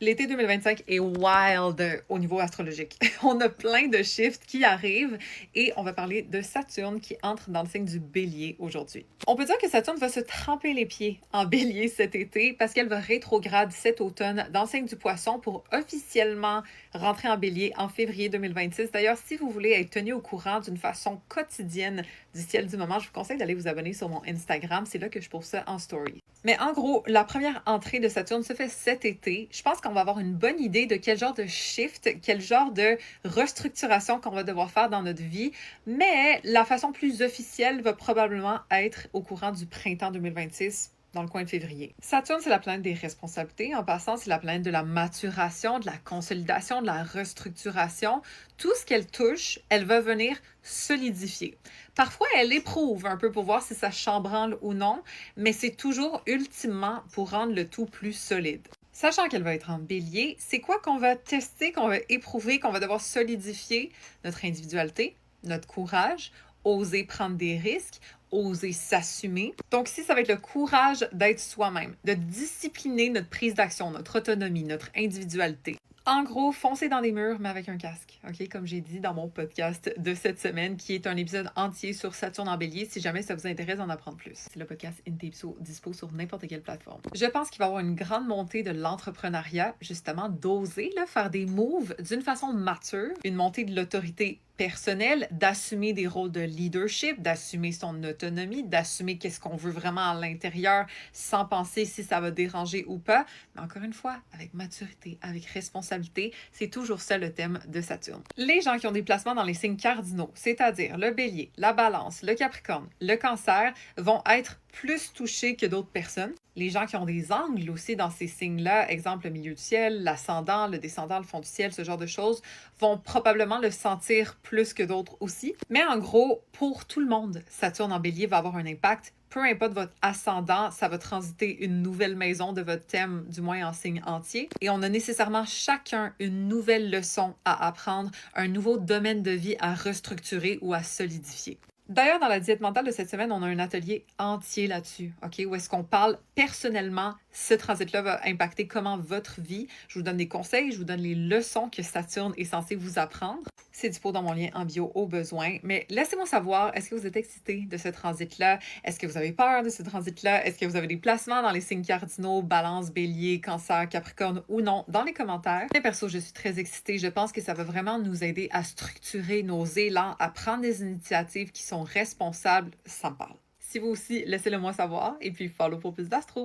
L'été 2025 est wild au niveau astrologique. On a plein de shifts qui arrivent et on va parler de Saturne qui entre dans le signe du Bélier aujourd'hui. On peut dire que Saturne va se tremper les pieds en Bélier cet été parce qu'elle va rétrograde cet automne dans le signe du Poisson pour officiellement rentrer en Bélier en février 2026. D'ailleurs, si vous voulez être tenu au courant d'une façon quotidienne du ciel du moment, je vous conseille d'aller vous abonner sur mon Instagram. C'est là que je poste ça en story. Mais en gros, la première entrée de Saturne se fait cet été. Je pense qu'on va avoir une bonne idée de quel genre de shift, quel genre de restructuration qu'on va devoir faire dans notre vie. Mais la façon plus officielle va probablement être au courant du printemps 2026 dans le coin de février. Saturne, c'est la planète des responsabilités. En passant, c'est la planète de la maturation, de la consolidation, de la restructuration. Tout ce qu'elle touche, elle va venir solidifier. Parfois, elle éprouve un peu pour voir si ça chambranle ou non, mais c'est toujours ultimement pour rendre le tout plus solide. Sachant qu'elle va être en bélier, c'est quoi qu'on va tester, qu'on va éprouver, qu'on va devoir solidifier? Notre individualité, notre courage, oser prendre des risques, oser s'assumer. Donc ici, ça va être le courage d'être soi-même, de discipliner notre prise d'action, notre autonomie, notre individualité. En gros, foncer dans des murs, mais avec un casque, OK? Comme j'ai dit dans mon podcast de cette semaine, qui est un épisode entier sur Saturne en Bélier, si jamais ça vous intéresse d'en apprendre plus. C'est le podcast Intipso, dispo sur n'importe quelle plateforme. Je pense qu'il va y avoir une grande montée de l'entrepreneuriat, justement, d'oser faire des moves d'une façon mature, une montée de l'autorité personnelle, d'assumer des rôles de leadership, d'assumer son autonomie, d'assumer qu'est-ce qu'on veut vraiment à l'intérieur sans penser si ça va déranger ou pas. Mais encore une fois, avec maturité, avec responsabilité, c'est toujours ça le thème de Saturne. Les gens qui ont des placements dans les signes cardinaux, c'est-à-dire le bélier, la balance, le capricorne, le cancer, vont être plus touchés que d'autres personnes. Les gens qui ont des angles aussi dans ces signes-là, exemple le milieu du ciel, l'ascendant, le descendant, le fond du ciel, ce genre de choses, vont probablement le sentir plus que d'autres aussi. Mais en gros, pour tout le monde, Saturne en bélier va avoir un impact. Peu importe votre ascendant, ça va transiter une nouvelle maison de votre thème, du moins en signe entier. Et on a nécessairement chacun une nouvelle leçon à apprendre, un nouveau domaine de vie à restructurer ou à solidifier. D'ailleurs, dans la diète mentale de cette semaine, on a un atelier entier là-dessus, OK? Où est-ce qu'on parle personnellement, ce transit-là va impacter comment votre vie. Je vous donne des conseils, je vous donne les leçons que Saturne est censé vous apprendre. C'est dispo dans mon lien en bio au besoin. Mais laissez-moi savoir, est-ce que vous êtes excité de ce transit-là? Est-ce que vous avez peur de ce transit-là? Est-ce que vous avez des placements dans les signes cardinaux, balance, bélier, cancer, capricorne ou non? Dans les commentaires. Mais perso, je suis très excitée. Je pense que ça va vraiment nous aider à structurer nos élans, à prendre des initiatives qui sont responsables. Ça me parle. Si vous aussi, laissez-le moi savoir et puis follow pour plus d'astro.